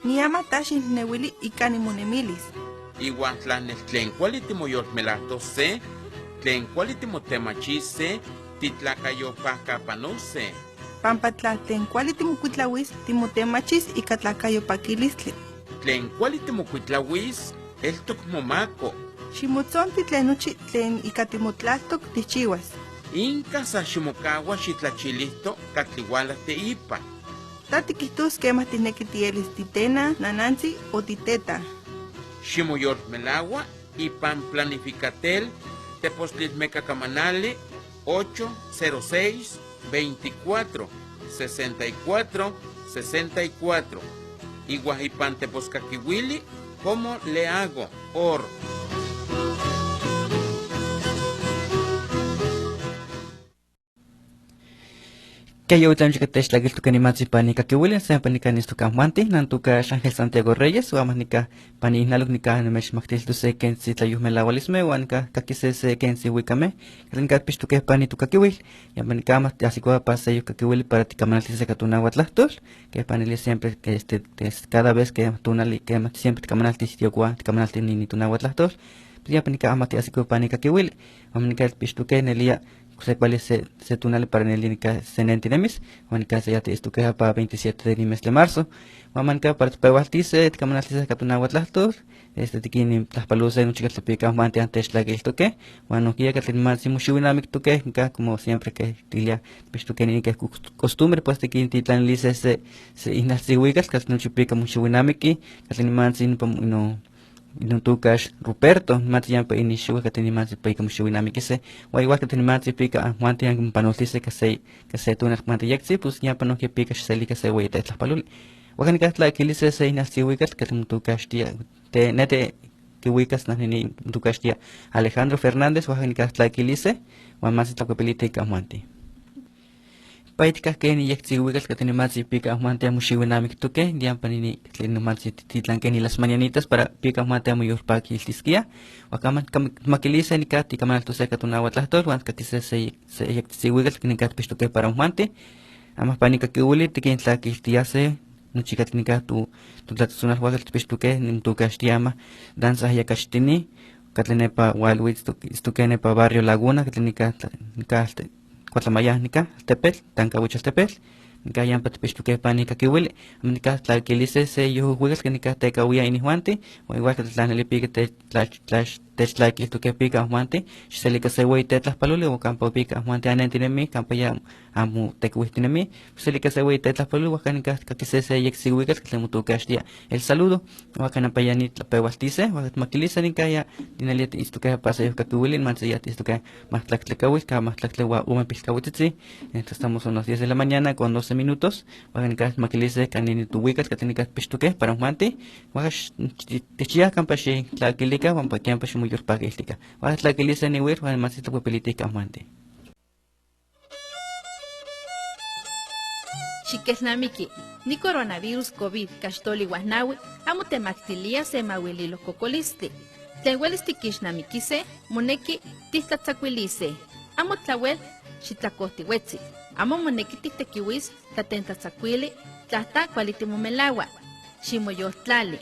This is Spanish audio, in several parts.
Niama tashin newili ikani monemilis. Iwan tlanel tlen kuali timoyolmelajtose, tlen kuali timotemachise, titlakayopajkapanose. Pampatla tlen kuali timokuitlawis, timotemachis ikatlakayopakilistli. Tlen kuali timokuitlawis, eltok momako. Ximotzonti tlen nochi tlen ikatimotlaltok tichiwas. Inka sa ximokawa xitlachilihto katliwala teipa. Tatikihtos kemah tineki tielis titena, nanansi o titeta. Ximoyolmelawa ipan planificatel Tepostlilmecacamanali 806 24 64 64. Igual ipan Teposcaquihuili, ¿cómo le hago? Or. Kaya utan jika tes lagi tu kani mati pani kaki William saya pani kani tu kamanti nantu ka Ángel Santiago Reyes wa mahnika pani naluk nika nemesh maktil tu se ken si tlayuh melawalisme wan ka kaki se ken si wikame kalen ka pistu ke pani tu kaki Will ya pani kama asiko pa se yu kaki Will para ti kamanal se katuna watlahtol que pani siempre que cada vez que tunali que siempre ti kamanal ti sitio kwa ti kamanal ti ni tuna watlahtol ya pani kama ti asiko pani kaki Will wa mahnika pistu ke nelia se cuál es se tunale para nelinka senentinemis wanika se yate estukeja para 27 de mes de marzo wamanka para pewaltise tikamanaltise katunawatlastor tikini tlaspaluse no chicas tepika mante antes la que estuke wano kia katlin más simushuinamik tuke nka como siempre que tilia pistuke ni que costumbre pues tikini titlan lise se inasiwikas katlin chipika mushuinamiki katlin más no Inutukash Ruperto, Matian pa inishu ka tinimansi pa ikam shuinamikise, wa igual ka tinimansi pika Juantian panoltise ka se tunak mantiyaksi, pues ya pa no que pika sheli ka se weta tlapaluli. Wa kan ka tla kilise se inasiwikas ka timutukash tia te nete que wikas na ni tukash tia Alejandro Fernández wa kan ka tla kilise, wa mas tlapelite ka Juanti. Paitika que ni yakti wikas que tiene más y pica mante mushiwinamik tuke dian panini tlin más titlan que ni las mañanitas para pica mante mayor pa kiltiskia wakaman makilisa ni kat kamal to seka tuna watlahtor wan katise se yakti wikas que ni kat pistuke para mante amas panika que uli tikin tla kiltiase no chikat ni kat tu tlatsunas wakas pistuke ni tu kastiama danza yakashtini katlenepa walwits tukene pa barrio Laguna katlenika nikaste Cuatlamayánica, Tepel, Tancahuichas Tepel, Gayan Patpistuque Panica Kiwil, Amica Tlaquilice, se yo juegas que Nica Tecahuia inihuante, o igual que Tlanelipique Techlaki to que pica Juante, Xelica se wey tetlas palule o campo pica Juante anentinemi, campaya amu tecuistinemi, Xelica se wey tetlas palule, Huacanica se yexihuicas que le mutu castia. El saludo, Huacanapayanit la pehuastice, Huacatmaquilice Nicaya, Dineliet istuque paseo cacuilin, Mansayat istuque más tlactlecawis, más tlactlewa uma piscawitzi. Entonces estamos a las 10 de la mañana con 12 minutos. Huacanica maquilice caninitu que tiene que pistuque para un Juante, Huacash Tichia Campashi, Tlaquilica, Wampaquiampashi. Muyor pagistika. Wa tlakilisa ni wir wa masita politika amante. Xiquelnamiki, ni coronavirus COVID cachtoli guanawi, amo temactilia se mawililo cocoliste. Tlenhuelisti kixnamikise, moneki titlatzacuilise. Amo tlawel, xitlacohtihuetzi. Amo moneki titekiwis, tlatentlatzacuili, tlahta kualitimomelawa. Ximoyotlali.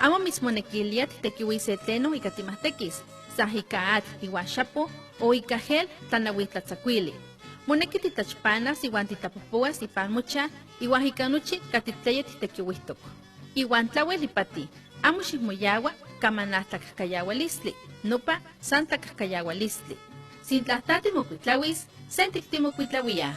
Amo mismo nequilia titequihuise tleno y catimastekis, sajicaat iguaxapo o icagel tanahuitlatzacuili. Moneki titachpanas iguan titapopoas ipan mucha, iguan jicanuchi catitleya titequihuistok. Iguan tlawelipati, amo xismoyawa camanasta cascayawalistli, nopa santa cascayawalistli. Sin tlahtati mocuitlawis, sentik timocuitlawia.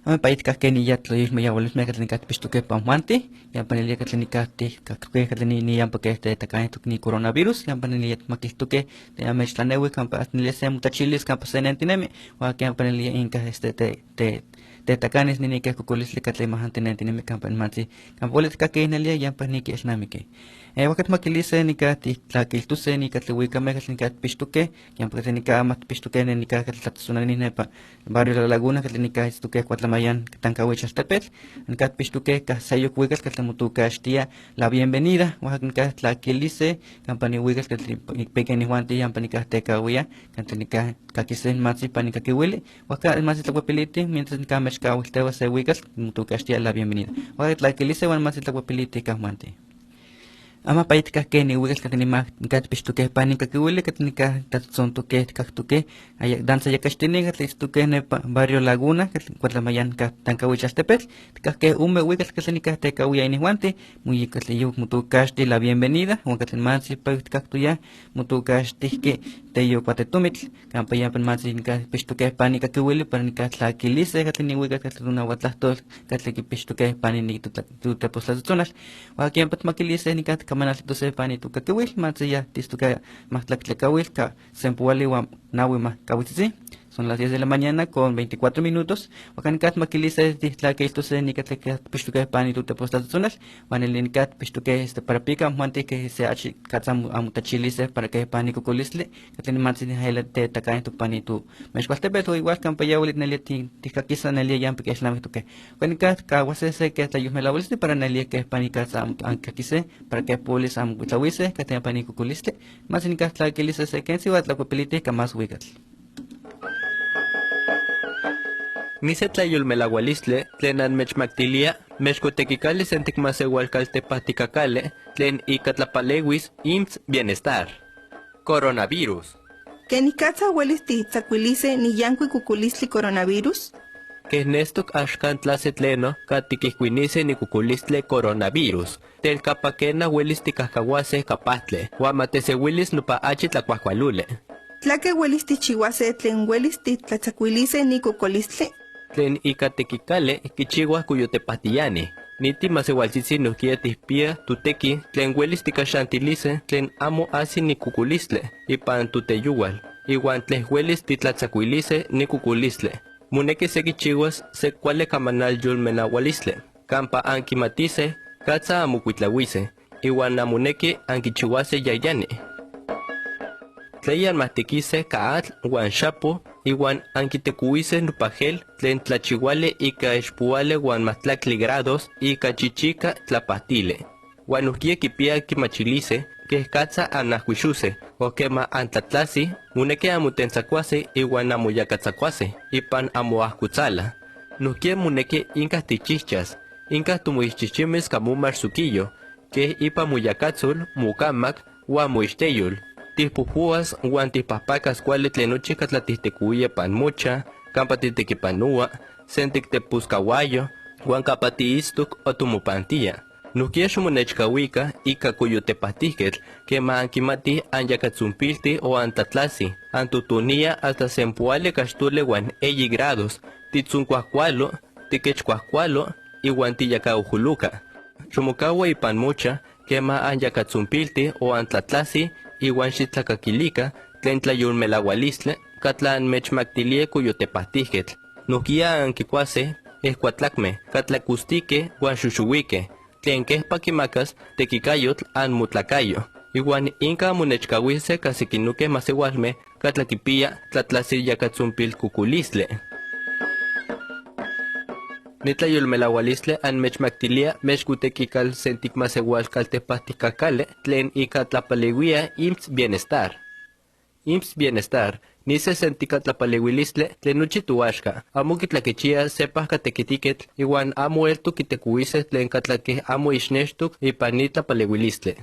Ame paitka que ni ya tloyis me ya volis me katlikat pistuke pamante ya panelia katlinikati kakwe katlini ya porque este takai ni coronavirus ya panelia makistuke ya me tlanewi kampa nilia se mutachilis kampa senentinemi wa que panelia inka este te takanes ni que kukulis le katle mahantenentinemi kampa manti kampolet ka que nelia ya paniki esnamike Wakat makilise nika titlakiltuse nika tliwikame katl nika pixtuke, katl nika amat pixtuke nika katl tlatsunani nepa barrio La Laguna katl nika istuke Cuatlamayan Tancawichaltepetl, nika pixtuke kasayuk wikas katl mutuka xtia la bienvenida, wakat nika tlakilise kampani wikas katl pequeño Juanti yampa nika tekawia, katl nika kakisen matzi pa nika kiwili, wakat matzi tlakwapiliti mientras nika mechkawiltewa se wikas mutuka xtia la bienvenida. Wakat tlakilise wan matzi tlakwapiliti kahwanti. Ama paitka que ni wigas katinima kat pixtuke pani kakiwili katinika tatzontuke kaktuke danza yakastini katlistuke ne barrio Laguna Cuatlamayan Tancawichaltepetl tkake ume wigas katinika tekawia inihuante muy katliyu mutukashti la bienvenida huan katlimansi paitkaktuya mutukashti teyo patetumitl kampaya panmansi nika pixtuke pani kakiwili para nika tlakilise katlini wigas katluna watlahtol katliki pixtuke pani ni tutepostlatzonal wakian patmakilise nika kamanal tuse pani tu kakiwil matzia tistuka mahtlaktlekawil ka sempuali wa nawi ma kawitzi. Son las 10 de la mañana con 24 minutos. Wakankat makilise titlakiltuse nikatlekat pixtuke pani tu tepostlatzonal wan el nikat pixtuke para pika muante que se achi katsam amutachilise para que pani kukulisle katlini matzi haila te takain tu pani tu mexkualtepetu igual kampaya ulit nelia tikakisa nelia yampe que islam tuke wakankat kawasese que tayuhmelawiliste para nelia que pani katsam ankakise para que pulis am kutlawise katen pani kukulisle matzi nikat tlakilise se kensi wa tlakuapilite kamas wikatl. Nisetlayolmelawalistle tlen anmechmaktilia mexkotekikali sentikmasewalkaltepahtikakale tlen ikatlapalewis IMSS Bienestar. Coronavirus. Kenikatza huelis titzacuilise ni yanqui kukulistli coronavirus? Kehnestok axkan tlasetleno katikihkuinise ni kukulistle coronavirus. Telkapakena huelis tikahkawase kapahtle, huamateseuilis nopa achi tlakuajkualule. Tlaque huelis tichihuase tlen huelis titlatzacuilise ni kukulistli? Tlen ikatekikale kichiwa kuyotepatiyani. Niti masewaltzitzi nohkia tihpia tuteki tlen huelis tikaxantilise tlen amo asi ni kukulistle ipan tuteyuwal. Iwan tlen huelis titlatzakuilise ni kukulistle. Muneki se kichiwas se kuale kamanal yolmenawalistle. Kampa ankimatise katsa amukuitlawise. Iwan namuneki ankichiwase yayani. Tleyan mahtikise kaatl wan xapo iwan ankitekuise nupajel tlen tlachiwale ika expuale wan mahtlakli grados ika chichika tlapahtile. Wan uhkie kipia kimachilise kehkatza anahkuixuse o kema antlatlasi muneke amutentzakuase iwan amuyakatzakuase ipan amoahkutzala. Nuhkie muneke inkah tichihchas, inkah tumuixchichimes kamumar suquillo, ke ipa muyakatzul, mukamak wan muixteyul. Tihpupuas wan tihpahpakas kuali tlen nochi katlatihtekouia pan mocha, kampa titekipanua, sentiktepuskawayo, wan kapa tiistuk o tumupantia. Nuhkia xomonechkawika ika kuyotepahtiketl kema ankimatih anyakatzumpilti o antlatlasi, antutunia hasta sempuali kaxtule wan 1 grados, titzunkuahkualo, tikechkuahkualo, iwan tiyakaujuluka. Xomokawa ipan mocha kema anyakatzumpilti o antlatlasi, iwan xitlakakilika tlen tlayolmelawalistle katla anmechmaktilia kuyotepahtiketl. Nuhkia ankikuase ehkuatlakme katlakustique wan xuxuwike tlen kehpa kimakas tekikayotl anmutlakayo. Iwan inka amonechkawise kasikinuke masewalme katlakipia tlatlasiyakatzumpil kukulistle. Nitlayolmelawalistle anmechmaktilia mexkutekikal sentikmasewalkaltepahtikakale tlen ika tlapalewia IMSS Bienestar. IMSS Bienestar nise sentikatlapalewilistle tlen nochi tuaxka amo kitlakechia sepah katekitiketl iwan amo elto kitekuise tlen katlakeh amo ixnextok ipan nitlapalewilistle.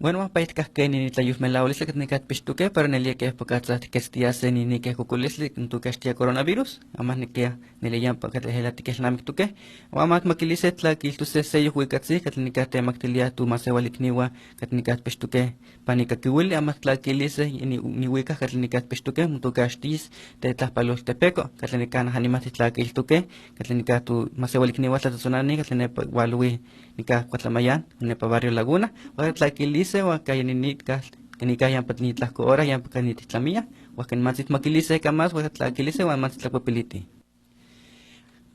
Bueno, paitkah que ni tlayuhmelawalistle katnikat pixtuke para nelia que pokatla tikestiase ni nikeh kukulistle tukastia coronavirus, amah nikia neliyampa katlehela tikexnamiktuke, amat makilise tlakiltuse seyuh wikatzi katnikat temaktilia tu masewalikniwa katnikat pixtuke panikakiwili, amat tlakilise ni wikah katnikat pixtuke mutukastis tetlahpaloltepeko katnikan hanimati tlakiltuke katnikat tu masewalikniwa tlatzotzonani katnepa walui nikah Cuatlamayan nepa barrio Laguna, tlakilise wa kayaninitkas kenika yampa nitlahko hora yampa kanititlamia wa kan matsit makilise kamas wa tlakilise wa matsit tlakuapiliti.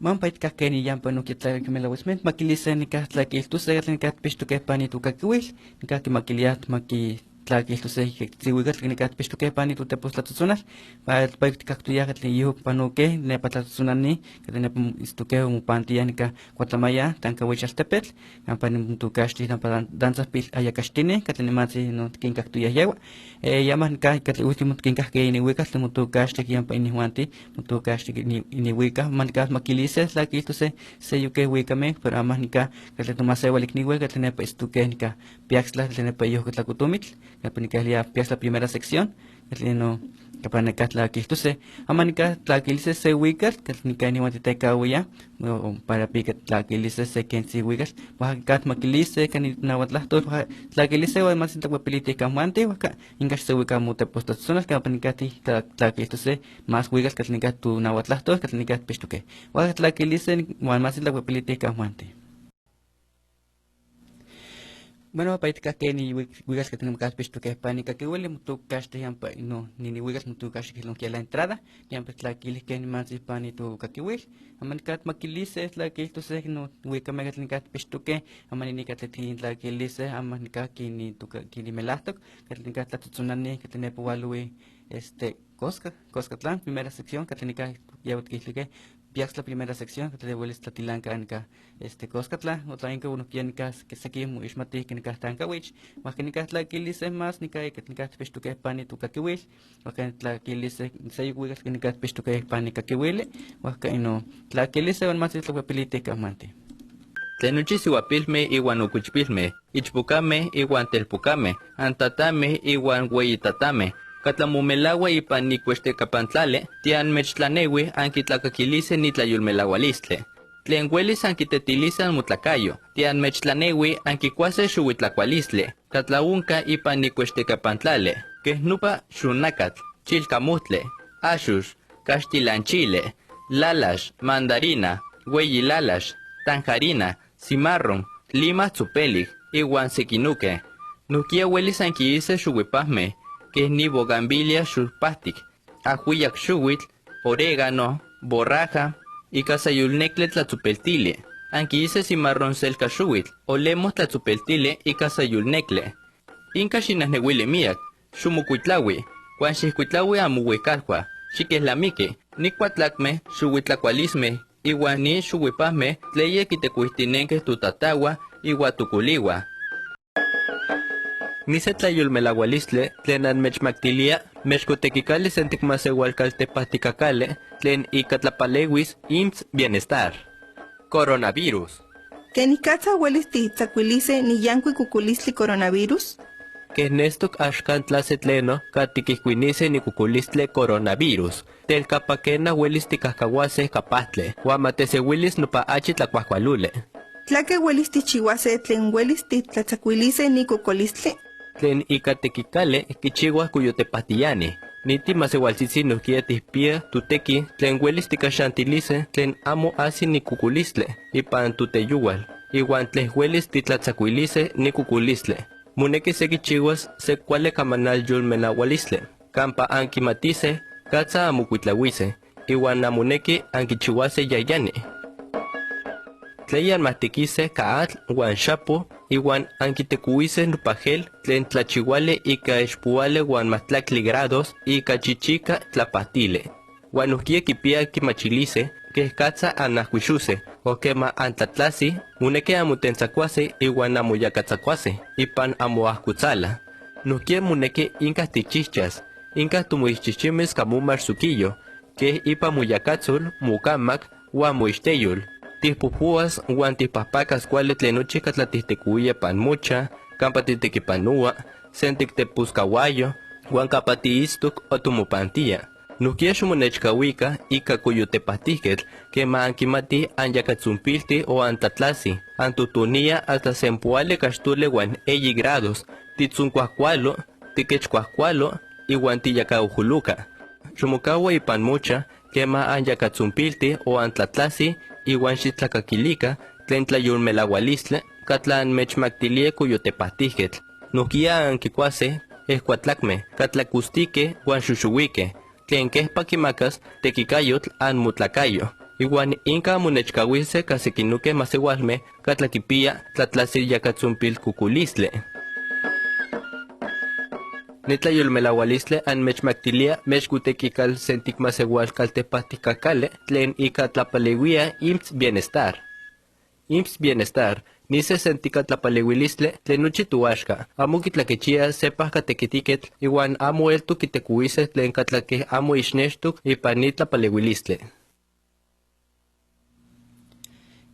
Mampait kakeni yampa no kitla kimelawismen makilisa nikah tlakil tu segat nikah pistuke pani tu kakwil nikah kimakiliat maki tlakil tu se tiwigat nikah pistuke pani tu tepos la tsunar pa kaktuya kat liyo panoke ne patla tsunani katene istuke un pantia nikah kwatlamaya tanka wichas tepet kampani tu kashti tampa danza pil ayakashtine katene matsi no kin kaktuya yawa yama nikah kat ultimo kin kakke ni wikas tu kashti yampa ini wanti tu kashti ni wika manikah makilisa tlakil tu se yuke wikame pero ama nikah katle tomase walik ni wika katene pa istuke nikah piaxla katene pa yo katlakutumit kapanikah lia pias la primera sección no kapanikah tlakil tu se ama nikah tlakilise se wikas katnikah ni watite kawya para pikat tlakilise se kensi wikas wakat makilise kani nawatlahto tlakilise wa mas takwapilite kamante waka ingash se wika mute postazonas kapanikah tlakil tu se mas wikas katnikah tu nawatlahto katnikah pistuke wakat tlakilise wa mas takwapilite kamante. Bueno, pa itka que ni wigas que tenemos que pisto que pánica que huele mutu caste yampa no ni wigas mutu caste que lo que la entrada yampa la que que ni más pani tu kakiwil aman kat makilise la que esto se no wika megat ni kat pisto que aman ni kat tin la que lise aman ka que ni tu que ni melastok que ni kat la tsunani que tiene pualui Coscatlán primera sección que tiene que llevar que Piax la primera sección que te devuelve esta tilanca en Coscatlán otra en que uno quiere que se quiere muy esmati que ni que tan kawich más que ni que la que dice más ni que ni que pisto que pani tu kakiwil o que la que dice se yugas que ni que pisto que pani kakiwil o que no la que dice van más es la papelita que amante Tlenuchi siwapilme iwan ukuchpilme ichpukame iwan telpukame antatame iwan hueyitatame Katlamumelawa ipan nikuextekapantlale, tian mechtlanewi ankitlakakilise nitlayulmelawalistle. Tlen huelis ankitetilizan mutlacayo, tian mechtlanewi ankikuase xuhuitlacualistle. Katlaunka ipan nikuextekapantlale, kehnupa xunakatl, chilcamutle, axux, caxtilanchile, lalax, mandarina, hueyilalax, tanjarina, cimarron, lima tzupelig, iwan sequinuque. Nukia huelis ankiise xuhuipahme, que ni bogambilia xulpahtic, ajuiyak xuhuitl, orégano, borraja, y casayulnecle tlatzupeltile. Anquiise cimarrón selca xuhuitl, olemos tlatzupeltile y casayulnecle. Inca xinasnehuile miak, xumucuitlawi, cuan xiscuitlawi amuhuecalhua, xiqueslamique, nicuatlacme, xuhuitlacualisme, iwan ni xuhuipahme, tleye quitecuistinenque tutatawa, iguatuculiwa. Nise tlayulmelahualistle, tlen anmechmaktilia, mechcotequicali senticmaseualcaltepahticacale, tlen icatlapalewis IMSS Bienestar. Coronavirus. Que ni katsa huelis titzacuilice ni yanqui cuculistli coronavirus? Que nestok axkan tlasetleno, katiquihcuinice ni cuculistle coronavirus. Telcapaquena huelis ticahcahuase capahtle, huamateseuilis nopa achi tlacuahcualule. Tlaque huelis tichihuase tlen huelis titlatzacuilice ni cuculistli? Tlen icatequicale quichihuas cuyotepahtiani. Niti maseualtzitzi nohquia tihpia tuteki tlen huelis ticaxantilice tlen amo asi ni cuculistle ipan tuteyual. Iwan tlen huelis titlatzacuilice ni cuculistle. Muneki se quichihuas se cuale camanal yulmenaualistle. Campa anquimatice katsa amucuitlahuice. Iwan amuneki anquichihuase yayani. Tleyan mahtiquise kaatl wan xapo iwan anquitecuise nupajel tlen tlachihuale ika expuale wan mahtlactli grados ika chichica tlapatile. Wan uhquie kipia kimachilice kehkatza anahcuixuse o kema antlatlasi muneke amutentzacuase iwan amuyakatzacuase ipan amoahcutzala. Nuhquie muneke inca tichichas, inca tumuixchichimes kamumar suquillo, que ipa muyakatzul, mucamak, wan muixteyul. Tipupuas wan tipahpacas cuale tlenuchi catlatihticuya pan mucha, campa titequipanua, sentictepuscahuayo, wan capatiistuk o tumupantia. Nuhquia xumonechcahuica ika cuyotepahtiquetl, quema anquimati anyacatzumpilti o antatlasi, antutunia hasta sempuale caxtule wan 1 grados, titzuncuahcualo, tiquechcuahcualo, iwan tiyacauhuluca. Xumucaua ipan mucha, quema anyacatzumpilti o antlatlasi, iwan xitlacakilica, tlen tlayulmelaualistle, catlan mechmactilie cuyotepahtiquetl. Nuhquia anquicuase, escuatlacme, catlacustique wan xuxuique, tlen quehpa quimacas tequicayotl anmutlacayo. Iwan inka munechkawise kasikinuke masewalme katlakipia tlatlasiyakatzumpil kukulisle. Nitlayolmelawalisle an mechmaktilia mechkutekikal sentikmasewal kaltepahtikakale tlen ika tlapalewia IMSS Bienestar. IMSS Bienestar nise sentika tlapalewilistle tlen nochi tuaxka amo kitlakechia sepah katekitiket iwan amo eltu kitekuise tlen katlakeh amo ixnextuk ipan ni tlapalewilistle.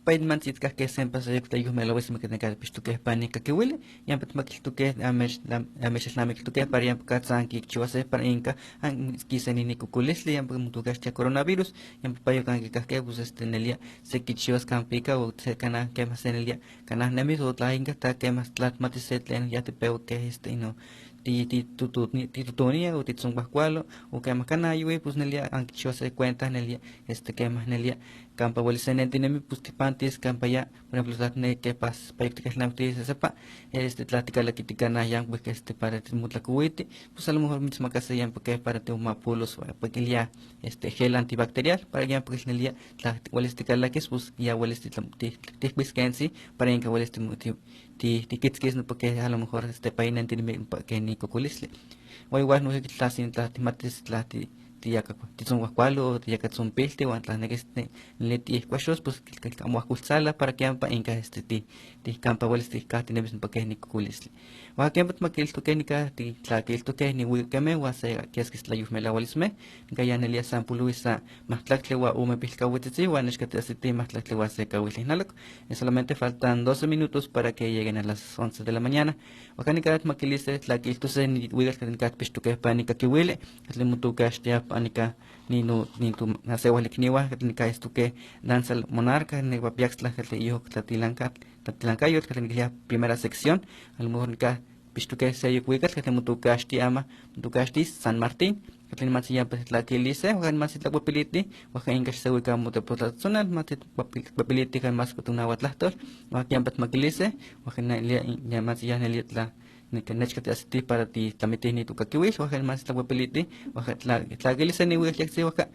Paid man sitkah ke sempa sa yuk tayo melawis magkanagal pistuke pani kakiwili yan pat makiltuke amesh islamikiltuke para yan pakatsan kikchiwase para inka ang kisa ni kukulisli yan pagmutugas tia coronavirus yan papayo kan kikahke pues nelia se kichiwas kampika o se kana ke mas nelia kana nemis o tlainga ta ke mas tlat matiset len ya te peu ke ino ti tutonia o ti tsungbakualo o que makana yue pues nelia ang kichiwase cuenta nelia que mas nelia campa bolisenen tinemi pues tipantis campa ya por ejemplo tatne que pas payuktikal namti sepa tlatikala kitikana yang pues para mutlakuiti pues a lo mejor misma casa ya porque para te mapulos porque ya gel antibacterial para ya pues nelia tlatikala que pues ya hueles tiskensi para en que hueles ti kitskis no porque a lo mejor paina tinemi que ni kokulisle o igual no sé tlasin tlatimatis tlati tiyaka titzonhuacualo tiyakatzompilti uan tlanekiste leti cuachos pues kamuakultzala para que ampa inka ti campa hueles tikahtinebis porque ni kokulisli uan kempa tmakiltoke nika titlakiltoke ni wikeme uan se kiaskis tlayuhmelaualisme nika ya nelia san puluisa mahtlaktli uan ume pilkahuitzitzi uan nexkatiasiti mahtlaktli uan se kahuilinalok solamente faltan 12 minutos para que lleguen a las 11 de la mañana uan nika tmakilise tlakiltose ni wikal nika tpixtoke pa nika kiwili tlimutukashtia panika ni tu nasewahlikniwa nika estuke danza monarca ni wapiaxtla yo tlatilankayo tlatilankayo primera sección a lo mejor nika pistuke seyuk wikat tlimutukashti ama mutukashti San Martín tlin matsiya pues tlakilise wakan mas tlakuapiliti wakan inkax sewika mutepotlatzonal mati papiliti kan mas kutunahuatlahtol wakan pat makilise wakan ya matsiya nelia tla nechkati asiti para ti tlamitihni tu kakiwil wakan mas tlakuapiliti wakan tlakilise ni wikal yaksi wakan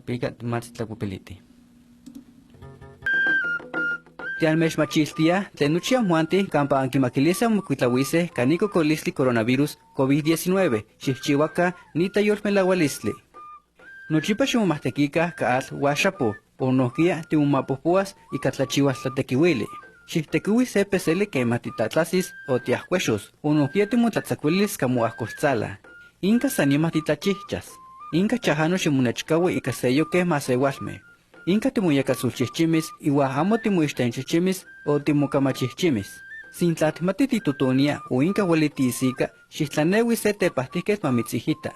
pika mas tlakuapiliti tialmex machiltia tlenuchia muanti campa anquimaquilisa mucuitlawise canico colisli coronavirus COVID-19 xixchihuaca nitayormelaualisli. Nochipa ximomahtekika kaal huaxapo o nohkia tiumapopuas y catlachihuas tlatequihuili. Xixtequihui se peseli quema titatlasis o tiahcuexos o nohkia timotlatzacuilis camuahcoltzala. Inca sanima titachihchas. Inca chahano ximunechcahui y caseyo que masewalme. Inka timuyakasulchihchimis iwa amo timuixtenchihchimis o timukamachihchimis. Sin tlatmati titutonia o inka huelitisika xihtlanewi se tepahtiket mamitzihita.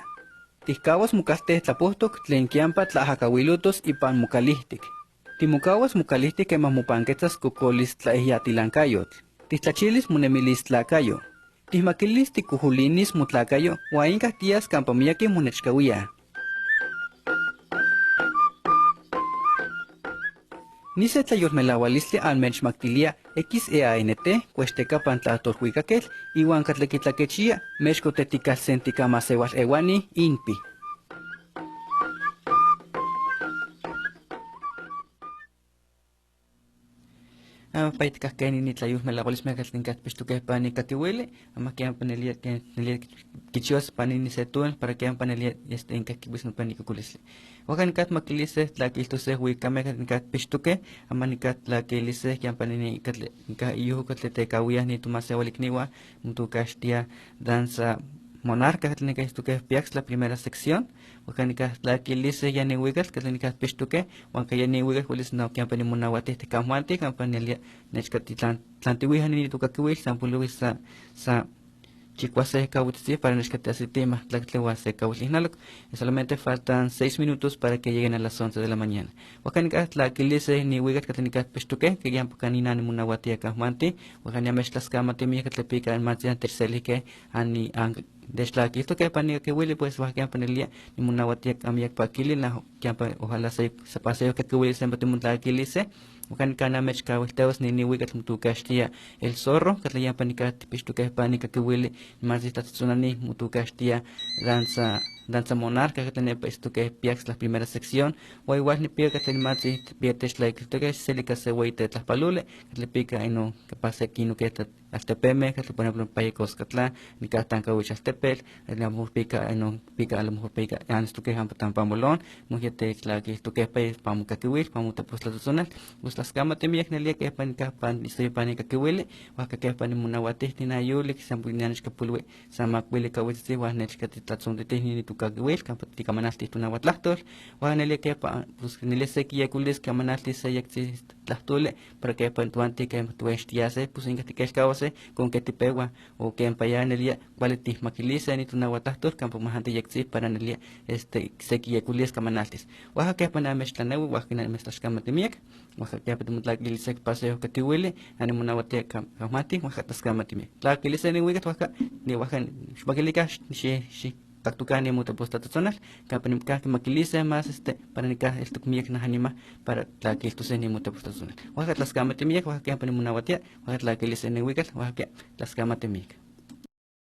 Tihkawas mukalteh tlapohtok tlen kiampa tlahakawilutos ipan mukalihtik. Timukawas mukalihtik kemah mupanketzas kokolis tlaehyatilankayotl. Tihtlachilis munemilis tlakayo. Tihmakilis tikujulinis mutlakayo wa inka tias kampa miyaki munechkawia. Nise tlayolmelaualisli almenchmaktilia XEANT cuesteca pantlatorhuicaquel iwan catlequitlakechia mexcoteticalsentica masewal ewani INPI. Paitkah keni ni tlayolmelaualisme catlincat pistuque pani kakiwili ama que panelia kichiwas pani ni setuen para que panelia inka kibisno pani kukulisli. Wakan kat makilise tlakiltose huikame kat pistuke ama nikat tlakilise kian panini katle nika iyu katle tekawia ni tumasewalikniwa mutukashtia danza monarca tlnika istuke piax la primera sección wakan nika tlakilise yani wikas tlnika pistuke wanka yani wikas hulis no kian pani munawati tekamwanti kampanelia nechkatitlan tlantiwihan ni tukakiwil sampuluis sa chicuase kawitzi para nexcatiasitima tlaktlehuase kawitlihnalok. Solamente faltan 6 minutos para que lleguen a las 11 de la mañana. Wakanikat tlakilise ni wigat katlanikat pishtuke que yan pakanina ni munawatia kahmanti wakaniamesh tlaskamati mi katlepika en matsian tercelike ani deslakilto que pani que wili pues wakian panelia ni munawatia amiak pakili na kiampa ojalá se paseo que wili sempre timuntlakilise Wakan kana mech kawilteos ni wikat mutukashtia el zorro, katlayan panika tipishtuke panika kiwili, más istatsunani mutukashtia danza monarca que tiene esto que piax la primera sección o igual ni pia que tiene más piertes la que se le case huite las palule que le pica y no que pase aquí no que hasta pm que por ejemplo paycos catla ni que tan caucha este pel la mujer pica y no pica a lo mejor pica antes tú que han tan pambolón mujer te la que esto que pay pamu que huil pamu te pues la zona pues las camas te miek nelia que pan y estoy panica que huele o que pan munawate ni na yule que sambuñanes que pulwe sama huele que huele se wa nech que te tatson de ni tu kagwil kan pati kamanalti tu nawat lahtor wa nele ke pa pues nele se ki yakulis kamanalti se yakti lahtole para que pa tuanti que tu estiase pues ingati que kawase con que tipegua o que empaya nelia quality makilisa ni tu nawat lahtor kan pa mahanti yakti para nelia se ki yakulis kamanaltis wa que pa na mestlana wa que na mestlas kamatimiek wa que pa mutlak lilisek paseo que tiwile ani munawate kamati wa tas kamatimiek la que lise ni wigat wa ni wa kan shbagilika shi taktukani muta posta tzonal kapanim ka makilisa más para nika esto miek na hanima para la que esto se ni muta posta tzonal wa las kamate miek wa que panim munawatia wa la que lise ni wikat wa que las kamate miek